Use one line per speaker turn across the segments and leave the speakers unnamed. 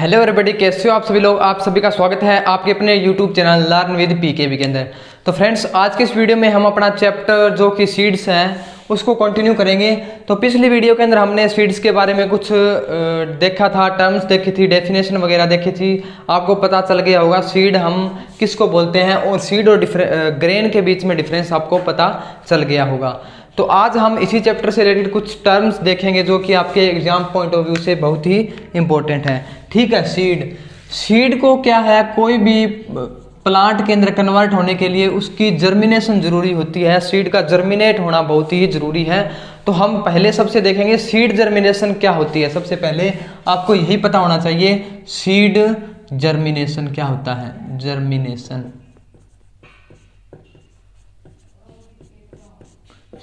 Hello everybody, कैसे हो आप सभी लोग। आप सभी का स्वागत है आपके अपने YouTube channel learn with PKV के अंदर। तो फ्रेंड्स, आज के इस वीडियो में हम अपना चैप्टर जो कि सीड्स हैं उसको कंटिन्यू करेंगे। तो पिछली वीडियो के अंदर हमने सीड्स के बारे में कुछ देखा था, टर्म्स देखी थी, डेफिनेशन वगैरह देखी थी। आपको पता चल गया होगा सीड हम किसको बोलते हैं और सीड और ग्रेन के बीच में डिफरेंस आपको पता चल गया होगा। तो आज हम इसी चैप्टर से रिलेटेड कुछ टर्म्स देखेंगे जो कि आपके एग्जाम पॉइंट ऑफ व्यू से बहुत ही इंपॉर्टेंट है। ठीक है, सीड को क्या है, कोई भी प्लांट के अंदर कन्वर्ट होने के लिए उसकी जर्मिनेशन जरूरी होती है। सीड का जर्मिनेट होना बहुत ही जरूरी है। तो हम पहले सबसे देखेंगे सीड जर्मिनेशन क्या होती है। सबसे पहले आपको यही पता होना चाहिए सीड जर्मिनेशन क्या होता है। Germination,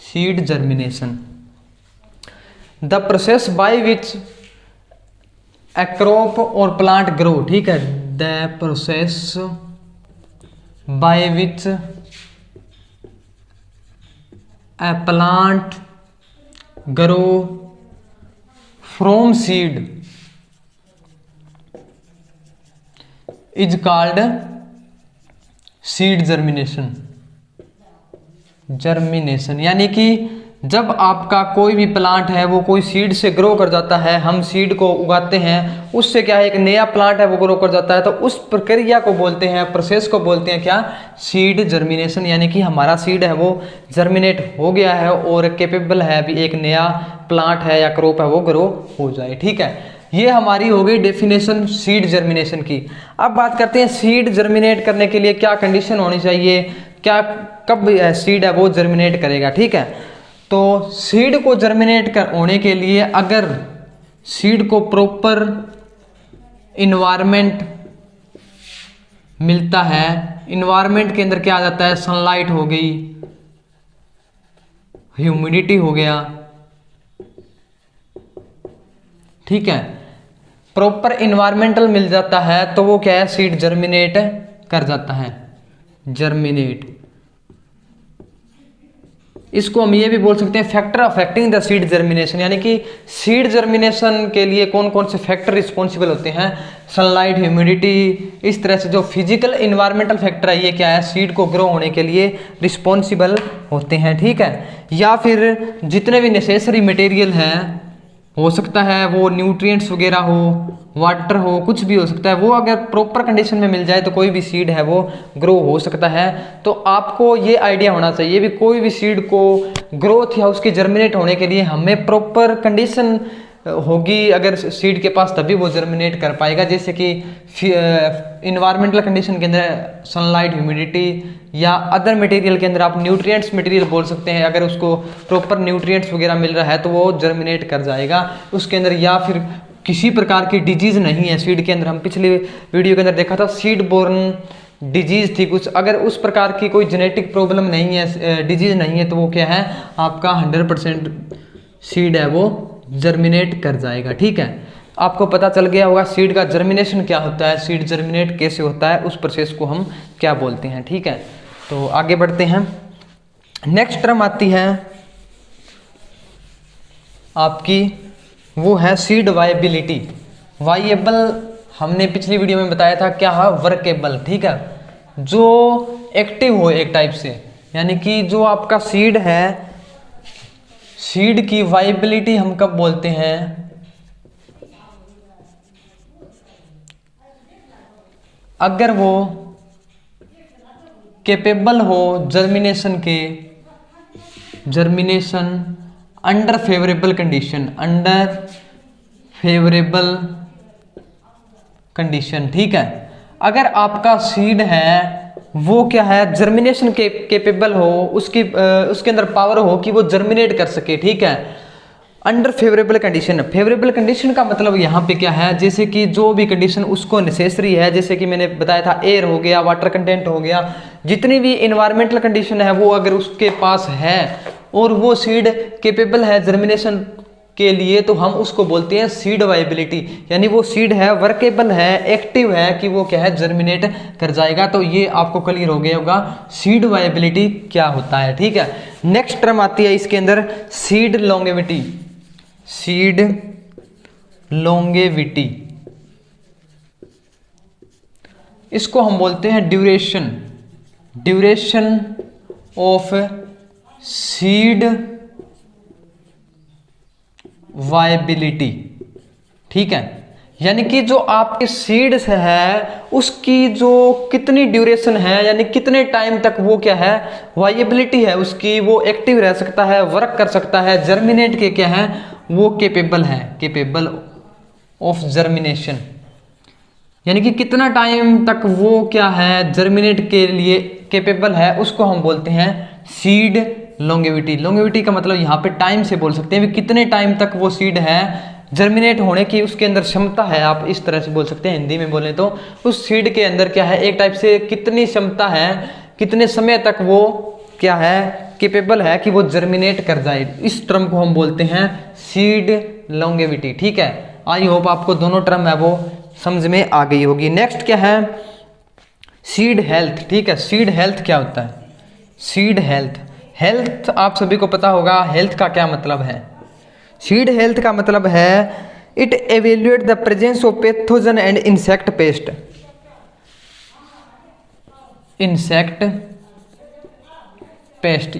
seed germination, the process by which A crop और प्लांट ग्रो। ठीक है, the process by which A plant grow from seed is called seed germination. Germination यानी कि जब आपका कोई भी प्लांट है वो कोई सीड से ग्रो कर जाता है, हम सीड को उगाते हैं, उससे क्या है एक नया प्लांट है वो ग्रो कर जाता है, तो उस प्रक्रिया को बोलते हैं, प्रोसेस को बोलते हैं क्या, सीड जर्मिनेशन। यानी कि हमारा सीड है वो जर्मिनेट हो गया है और कैपेबल है अभी एक नया प्लांट है या क्रॉप है वो ग्रो हो जाए। ठीक है, ये हमारी हो गई डेफिनेशन सीड जर्मिनेशन की। अब बात करते हैं सीड जर्मिनेट करने के लिए क्या कंडीशन होनी चाहिए, क्या कब सीड है वो जर्मिनेट करेगा। ठीक है, तो सीड को जर्मिनेट होने के लिए अगर सीड को प्रॉपर इन्वायरमेंट मिलता है, इन्वायरमेंट के अंदर क्या आ जाता है, सनलाइट हो गई, ह्यूमिडिटी हो गया, ठीक है, प्रॉपर इन्वायरमेंटल मिल जाता है तो वो क्या है, सीड जर्मिनेट कर जाता है। जर्मिनेट, इसको हम ये भी बोल सकते हैं factor affecting the seed germination. यानी कि सीड जर्मिनेशन के लिए कौन कौन से फैक्टर रिस्पॉन्सिबल होते हैं, सनलाइट, ह्यूमिडिटी, इस तरह से जो फिजिकल इन्वायरमेंटल फैक्टर है ये क्या है, सीड को ग्रो होने के लिए रिस्पॉन्सिबल होते हैं। ठीक है, या फिर जितने भी नेसेसरी मटेरियल हैं, हो सकता है वो न्यूट्रिएंट्स वगैरह हो, वाटर हो, कुछ भी हो सकता है, वो अगर प्रॉपर कंडीशन में मिल जाए तो कोई भी सीड है वो ग्रो हो सकता है। तो आपको ये आइडिया होना चाहिए भी कोई भी सीड को ग्रोथ या उसके जर्मिनेट होने के लिए हमें प्रॉपर कंडीशन होगी अगर सीड के पास, तभी वो जर्मिनेट कर पाएगा। जैसे कि इन्वायरमेंटल कंडीशन के अंदर सनलाइट, ह्यूमिडिटी या अदर मटेरियल के अंदर आप न्यूट्रिएंट्स मटेरियल बोल सकते हैं, अगर उसको प्रॉपर न्यूट्रिएंट्स वगैरह मिल रहा है तो वो जर्मिनेट कर जाएगा उसके अंदर। या फिर किसी प्रकार की डिजीज नहीं है सीड के अंदर, हम पिछले वीडियो के अंदर देखा था सीड बोर्न डिजीज थी कुछ, अगर उस प्रकार की कोई जेनेटिक प्रॉब्लम नहीं है, डिजीज नहीं है, तो वो क्या है आपका 100% सीड है वो जर्मिनेट कर जाएगा। ठीक है, आपको पता चल गया होगा सीड का जर्मिनेशन क्या होता है, सीड जर्मिनेट कैसे होता है, उस प्रोसेस को हम क्या बोलते हैं। ठीक है, तो आगे बढ़ते हैं। नेक्स्ट टर्म आती है आपकी, वो है सीड वायबिलिटी। वायबल हमने पिछली वीडियो में बताया था क्या है, वर्केबल। ठीक है, जो एक्टिव हो एक टाइप से, यानी कि जो आपका सीड है, सीड की वायबिलिटी हम कब बोलते हैं, अगर वो कैपेबल हो जर्मिनेशन के, germination under favourable condition, under favourable condition. ठीक है, अगर आपका सीड है वो क्या है, जर्मिनेशन के कैपेबल हो, उसके अंदर पावर हो कि वो जर्मिनेट कर सके। ठीक है, under favourable condition. Favourable condition का मतलब यहाँ पे क्या है, जैसे कि जो भी कंडीशन उसको नेसेसरी है, जैसे कि मैंने बताया था एयर हो गया, वाटर कंटेंट हो गया, जितनी भी इन्वायरमेंटल कंडीशन है वो अगर उसके पास है और वो सीड कैपेबल है जर्मिनेशन के लिए, तो हम उसको बोलते हैं सीड वायबिलिटी। यानी वो सीड है, वर्केबल है, एक्टिव है कि वो क्या है, जर्मिनेट कर जाएगा। तो ये आपको क्लियर हो गया होगा सीड वायबिलिटी क्या होता है। ठीक है, नेक्स्ट टर्म आती है इसके अंदर सीड लॉन्गेविटी। सीड लॉन्गेविटी, इसको हम बोलते हैं duration, duration of seed viability. ठीक है, यानी कि जो आपके सीड्स है उसकी जो कितनी ड्यूरेशन है, यानी कितने टाइम तक वो क्या है, वायबिलिटी है उसकी, वो एक्टिव रह सकता है, वर्क कर सकता है, जर्मिनेट के क्या है वो केपेबल है, केपेबल ऑफ जर्मिनेशन, यानी कि कितना टाइम तक वो क्या है जर्मिनेट के लिए केपेबल है, उसको हम बोलते हैं सीड लॉन्गेविटी। लॉन्गेविटी का मतलब यहाँ पे टाइम से बोल सकते हैं, कितने टाइम तक वो सीड है जर्मिनेट होने की उसके अंदर क्षमता है, आप इस तरह से बोल सकते हैं हिंदी में बोलें तो उस सीड के अंदर क्या है एक टाइप से कितनी क्षमता है, कितने समय तक वो क्या है केपेबल है कि वो जर्मिनेट कर जाए, इस टर्म को हम बोलते हैं सीड लॉन्गेविटी। ठीक है, आई होप आपको दोनों टर्म है वो समझ में आ गई होगी। नेक्स्ट क्या है सीड हेल्थ। ठीक है, सीड हेल्थ क्या होता है, सीड हेल्थ, हेल्थ आप सभी को पता होगा हेल्थ का क्या मतलब है। सीड हेल्थ का मतलब है it evaluate the presence of pathogen and insect pest, insect pest.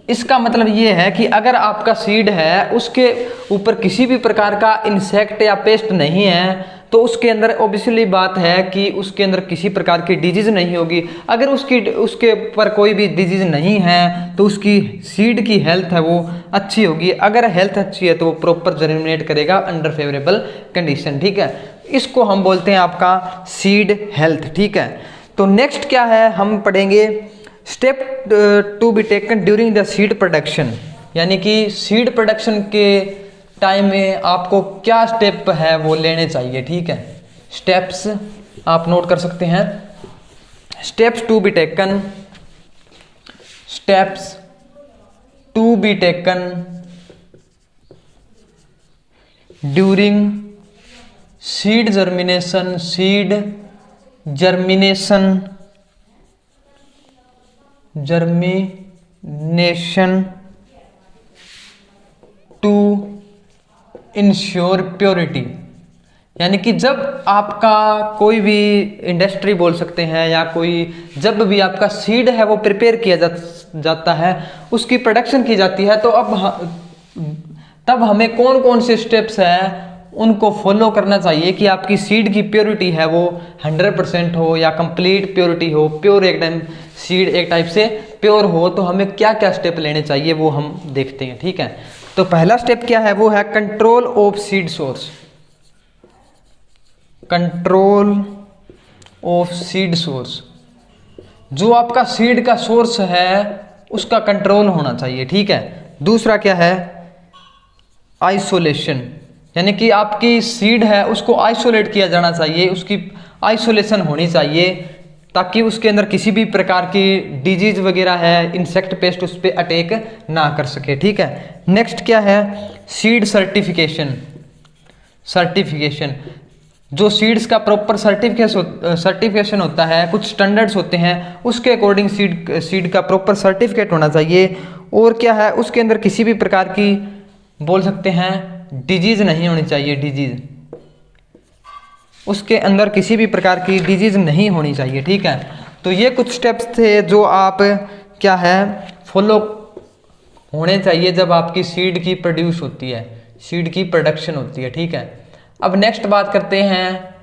इसका मतलब ये है कि अगर आपका सीड है उसके ऊपर किसी भी प्रकार का इंसेक्ट या पेस्ट नहीं है तो उसके अंदर ऑब्वियसली बात है कि उसके अंदर किसी प्रकार की डिजीज नहीं होगी। अगर उसके ऊपर कोई भी डिजीज नहीं है तो उसकी सीड की हेल्थ है वो अच्छी होगी। अगर हेल्थ अच्छी है तो वो प्रॉपर जर्मिनेट करेगा अंडर फेवरेबल कंडीशन। ठीक है, इसको हम बोलते हैं आपका सीड हेल्थ। ठीक है, तो नेक्स्ट क्या है हम पढ़ेंगे step to be taken during the seed production, यानी कि सीड प्रोडक्शन के टाइम में आपको क्या स्टेप है वो लेने चाहिए। ठीक है, स्टेप्स आप नोट कर सकते हैं, steps to be taken, steps to be taken during seed germination, seed germination, germination to ensure purity, यानी कि जब आपका कोई भी इंडस्ट्री बोल सकते हैं या कोई जब भी आपका सीड है वो प्रिपेयर किया जाता है, उसकी प्रोडक्शन की जाती है, तो तब हमें कौन कौन से स्टेप्स हैं उनको फॉलो करना चाहिए कि आपकी सीड की प्योरिटी है वो 100% हो या कंप्लीट प्योरिटी हो, प्योर एकदम सीड एक टाइप से प्योर हो, तो हमें क्या क्या स्टेप लेने चाहिए वो हम देखते हैं। ठीक है, तो पहला स्टेप क्या है वो है control of seed source, control of seed source, जो आपका सीड का सोर्स है उसका कंट्रोल होना चाहिए। ठीक है, दूसरा क्या है आइसोलेशन, यानी कि आपकी सीड है उसको आइसोलेट किया जाना चाहिए, उसकी आइसोलेशन होनी चाहिए ताकि उसके अंदर किसी भी प्रकार की डिजीज वगैरह है, इंसेक्ट पेस्ट उस पर अटैक ना कर सके। ठीक है, नेक्स्ट क्या है सीड सर्टिफिकेशन, सर्टिफिकेशन, जो सीड्स का प्रॉपर सर्टिफिकेशन होता है, कुछ स्टैंडर्ड्स होते हैं, उसके अकॉर्डिंग सीड का प्रॉपर सर्टिफिकेट होना चाहिए। और क्या है उसके अंदर किसी भी प्रकार की बोल सकते हैं डिजीज नहीं होनी चाहिए, डिजीज उसके अंदर किसी भी प्रकार की डिजीज नहीं होनी चाहिए। ठीक है, तो ये कुछ स्टेप्स थे जो आप क्या है फॉलो होने चाहिए जब आपकी सीड की प्रोड्यूस होती है, सीड की प्रोडक्शन होती है। ठीक है, अब नेक्स्ट बात करते हैं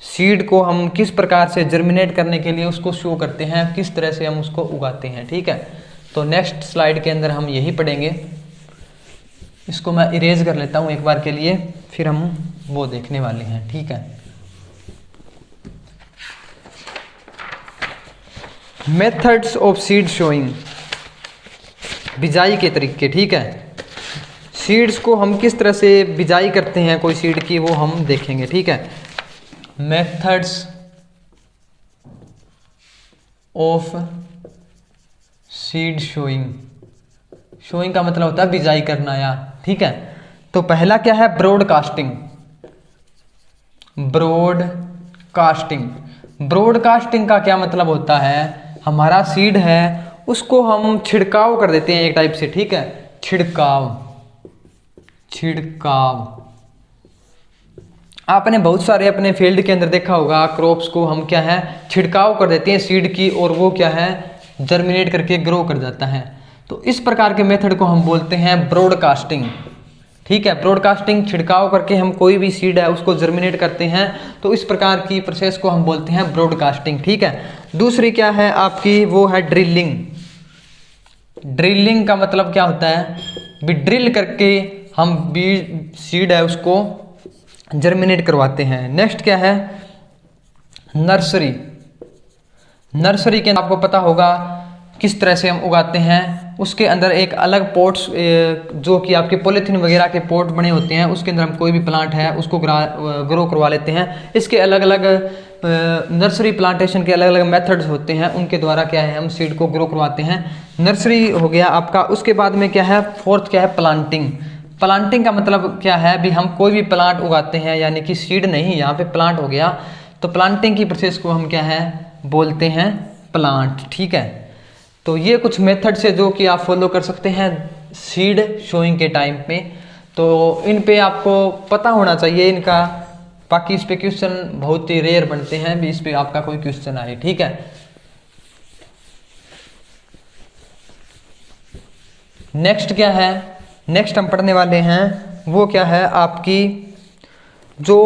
सीड को हम किस प्रकार से जर्मिनेट करने के लिए उसको शो करते हैं, किस तरह से हम उसको उगाते हैं। ठीक है, तो नेक्स्ट स्लाइड के अंदर हम यही पढ़ेंगे, इसको मैं इरेज कर लेता हूँ एक बार के लिए, फिर हम वो देखने वाले हैं। ठीक है, मेथड्स ऑफ सीड शोइंग, बिजाई के तरीके। ठीक है, सीड्स को हम किस तरह से बिजाई करते हैं कोई सीड की वो हम देखेंगे। ठीक है, methods of seed showing, showing का मतलब होता है बिजाई करना या। ठीक है, तो पहला क्या है ब्रॉडकास्टिंग, ब्रॉडकास्टिंग, ब्रॉडकास्टिंग का क्या मतलब होता है हमारा सीड है उसको हम छिड़काव कर देते हैं एक टाइप से। ठीक है, छिड़काव, छिड़काव आपने बहुत सारे अपने फील्ड के अंदर देखा होगा, क्रॉप्स को हम क्या है छिड़काव कर देते हैं सीड की, और वो क्या है जर्मिनेट करके ग्रो कर जाता है। तो इस प्रकार के मेथड को हम बोलते हैं ब्रॉडकास्टिंग। ठीक है, ब्रॉडकास्टिंग, छिड़काव करके हम कोई भी सीड है उसको जर्मिनेट करते हैं, तो इस प्रकार की प्रोसेस को हम बोलते हैं ब्रॉडकास्टिंग। ठीक है, दूसरी क्या है आपकी, वो है ड्रिलिंग। ड्रिलिंग का मतलब क्या होता है, भी ड्रिल करके हम बीज सीड है उसको जर्मिनेट करवाते हैं। नेक्स्ट क्या है, नर्सरी। नर्सरी के आपको पता होगा किस तरह से हम उगाते हैं। उसके अंदर एक अलग पोट्स, जो कि आपके पॉलीथीन वगैरह के पोट बने होते हैं, उसके अंदर हम कोई भी प्लांट है उसको ग्रो करवा लेते हैं। इसके अलग अलग नर्सरी प्लांटेशन के अलग अलग मेथड्स होते हैं, उनके द्वारा क्या है हम सीड को ग्रो करवाते हैं। नर्सरी हो गया आपका। उसके बाद में क्या है, फोर्थ क्या है, प्लांटिंग। प्लांटिंग का मतलब क्या है, भी हम कोई भी प्लांट उगाते हैं, यानी कि सीड नहीं, यहाँ पे प्लांट हो गया, तो प्लांटिंग की प्रोसेस को हम क्या है बोलते हैं प्लांट। ठीक है, तो ये कुछ मेथड्स है जो कि आप फॉलो कर सकते हैं सीड शोइंग के टाइम पे, तो इन पे आपको पता होना चाहिए इनका। बाकी इस पे क्वेश्चन बहुत ही रेयर बनते हैं भी इस पे आपका कोई क्वेश्चन आए। ठीक है, नेक्स्ट क्या है, नेक्स्ट हम पढ़ने वाले हैं वो क्या है आपकी, जो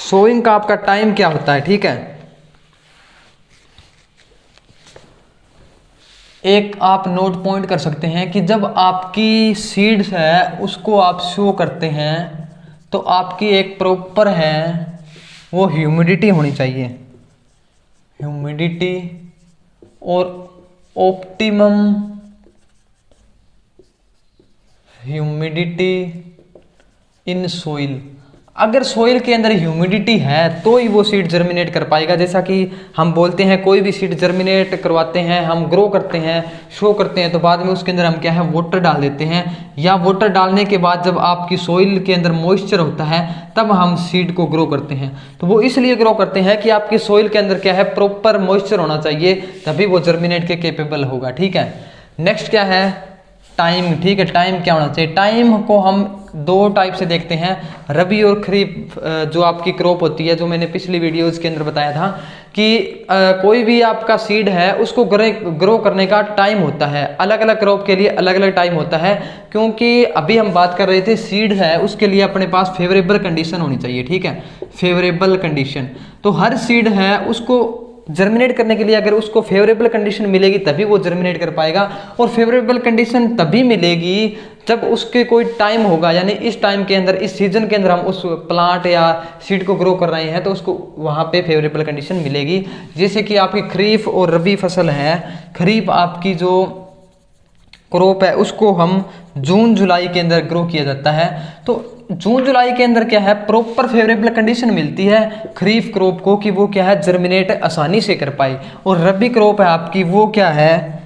सोइंग का आपका टाइम क्या होता है। ठीक है, एक आप नोट पॉइंट कर सकते हैं कि जब आपकी सीड्स है उसको आप शो करते हैं, तो आपकी एक प्रॉपर है वो ह्यूमिडिटी होनी चाहिए, ह्यूमिडिटी और ऑप्टिमम ह्यूमिडिटी इन सोइल। अगर सोइल के अंदर ह्यूमिडिटी है तो ही वो सीड जर्मिनेट कर पाएगा। जैसा कि हम बोलते हैं कोई भी सीड जर्मिनेट करवाते हैं, हम ग्रो करते हैं, शो करते हैं, तो बाद में उसके अंदर हम क्या है वाटर डाल देते हैं, या वाटर डालने के बाद जब आपकी सोइल के अंदर मॉइस्चर होता है तब हम सीड को ग्रो करते हैं। तो वो इसलिए ग्रो करते हैं कि आपकी सोइल के अंदर क्या है प्रॉपर मॉइस्चर होना चाहिए, तभी वो जर्मिनेट के केपेबल होगा। ठीक है, नेक्स्ट क्या है, टाइम। ठीक है, टाइम क्या होना चाहिए, टाइम को हम दो टाइप से देखते हैं, रबी और खरीफ। जो आपकी क्रॉप होती है, जो मैंने पिछली वीडियोस के अंदर बताया था कि कोई भी आपका सीड है उसको ग्रो करने का टाइम होता है, अलग अलग क्रॉप के लिए अलग अलग टाइम होता है। क्योंकि अभी हम बात कर रहे थे सीड है उसके लिए अपने पास फेवरेबल कंडीशन होनी चाहिए। ठीक है, फेवरेबल कंडीशन, तो हर सीड है उसको जर्मिनेट करने के लिए अगर उसको फेवरेबल कंडीशन मिलेगी तभी वो जर्मिनेट कर पाएगा, और फेवरेबल कंडीशन तभी मिलेगी जब उसके कोई टाइम होगा, यानी इस टाइम के अंदर, इस सीजन के अंदर हम उस प्लांट या सीड को ग्रो कर रहे हैं तो उसको वहाँ पे फेवरेबल कंडीशन मिलेगी। जैसे कि आपकी खरीफ और रबी फसल है, खरीफ आपकी जो क्रॉप है उसको हम जून जुलाई के अंदर ग्रो किया जाता है, तो जून जुलाई के अंदर क्या है प्रॉपर फेवरेबल कंडीशन मिलती है खरीफ क्रॉप को कि वो क्या है जर्मिनेट आसानी से कर पाए। और रबी क्रॉप है आपकी वो क्या है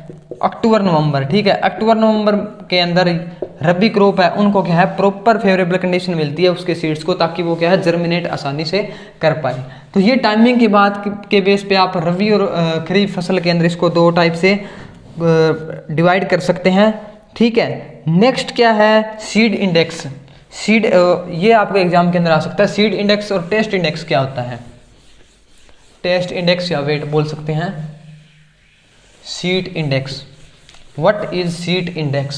अक्टूबर नवंबर। ठीक है, अक्टूबर नवंबर के अंदर रबी क्रॉप है उनको क्या है प्रॉपर फेवरेबल कंडीशन मिलती है उसके सीड्स को, ताकि वो क्या है जर्मिनेट आसानी से कर पाए। तो ये टाइमिंग की बात के बेस पे आप रबी और खरीफ फसल के अंदर इसको दो टाइप से डिवाइड कर सकते हैं। ठीक है, नेक्स्ट क्या है, सीड इंडेक्स। सीड ये आपके एग्जाम के अंदर आ सकता है। सीड इंडेक्स और टेस्ट इंडेक्स क्या होता है, टेस्ट इंडेक्स या वेट बोल सकते हैं। Seed index, what is seed index,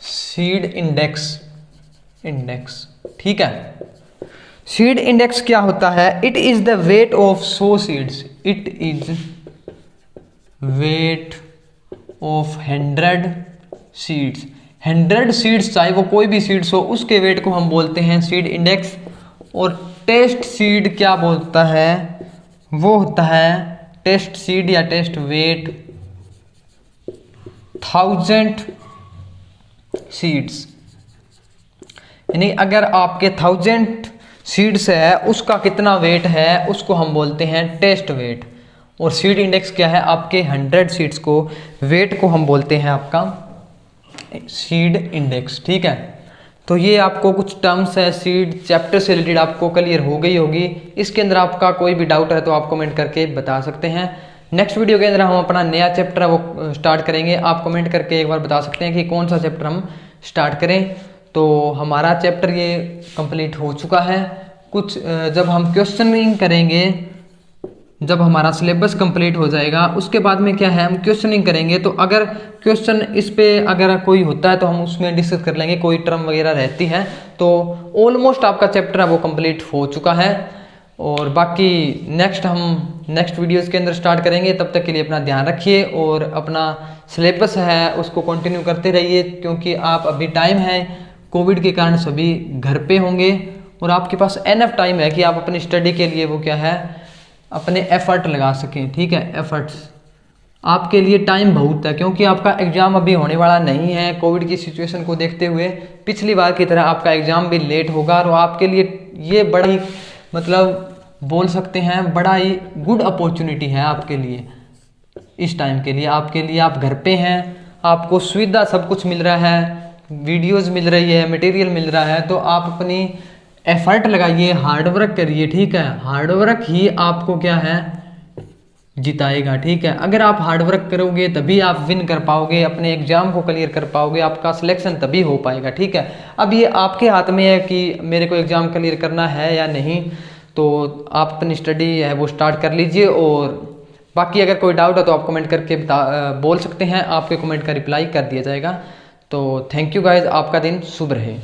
seed index, index. ठीक है, सीड इंडेक्स क्या होता है, it is the weight of so seeds, it is weight of 100 seeds. 100 seeds चाहे वो कोई भी सीड्स हो उसके वेट को हम बोलते हैं सीड इंडेक्स। और टेस्ट सीड क्या बोलता है, वो होता है टेस्ट सीड या टेस्ट वेट 1000 सीड्स। यानी अगर आपके 1000 सीड्स है उसका कितना वेट है उसको हम बोलते हैं टेस्ट वेट। और सीड इंडेक्स क्या है, आपके 100 सीड्स को वेट को हम बोलते हैं आपका सीड इंडेक्स। ठीक है, तो ये आपको कुछ टर्म्स है सीड चैप्टर से रिलेटेड आपको क्लियर हो गई होगी। इसके अंदर आपका कोई भी डाउट है तो आप कमेंट करके बता सकते हैं। नेक्स्ट वीडियो के अंदर हम अपना नया चैप्टर है वो स्टार्ट करेंगे। आप कमेंट करके एक बार बता सकते हैं कि कौन सा चैप्टर हम स्टार्ट करें। तो हमारा चैप्टर ये कंप्लीट हो चुका है। कुछ जब हम क्वेश्चनिंग करेंगे, जब हमारा सिलेबस कंप्लीट हो जाएगा उसके बाद में क्या है, हम क्वेश्चनिंग करेंगे। तो अगर क्वेश्चन इस पे अगर कोई होता है तो हम उसमें डिस्कस कर लेंगे, कोई टर्म वगैरह रहती है। तो ऑलमोस्ट आपका चैप्टर है वो कंप्लीट हो चुका है। और बाकी नेक्स्ट वीडियोस के अंदर स्टार्ट करेंगे। तब तक के लिए अपना ध्यान रखिए और अपना सिलेबस है उसको कंटिन्यू करते रहिए, क्योंकि आप अभी टाइम है, कोविड के कारण सभी घर पे होंगे और आपके पास एनफ टाइम है कि आप अपनी स्टडी के लिए वो क्या है, अपने एफर्ट लगा सकें। ठीक है, एफर्ट्स आपके लिए टाइम बहुत है, क्योंकि आपका एग्ज़ाम अभी होने वाला नहीं है। कोविड की सिचुएशन को देखते हुए पिछली बार की तरह आपका एग्ज़ाम भी लेट होगा और आपके लिए ये बड़ा ही मतलब बोल सकते हैं बड़ा ही गुड अपॉर्चुनिटी है आपके लिए। इस टाइम के लिए आपके लिए, आप घर पे हैं, आपको सुविधा सब कुछ मिल रहा है, वीडियोस मिल रही है, मटेरियल मिल रहा है। तो आप अपनी एफर्ट लगाइए, हार्डवर्क करिए। ठीक है, हार्डवर्क ही आपको क्या है जिताएगा। ठीक है, अगर आप हार्डवर्क करोगे तभी आप विन कर पाओगे, अपने एग्जाम को क्लियर कर पाओगे, आपका सिलेक्शन तभी हो पाएगा। ठीक है, अब ये आपके हाथ में है कि मेरे को एग्जाम क्लियर करना है या नहीं। तो आप अपनी स्टडी है वो स्टार्ट कर लीजिए। और बाकी अगर कोई डाउट है तो आप कमेंट करके बोल सकते हैं, आपके कमेंट का रिप्लाई कर दिया जाएगा। तो थैंक यू गाइज, आपका दिन शुभ रहे।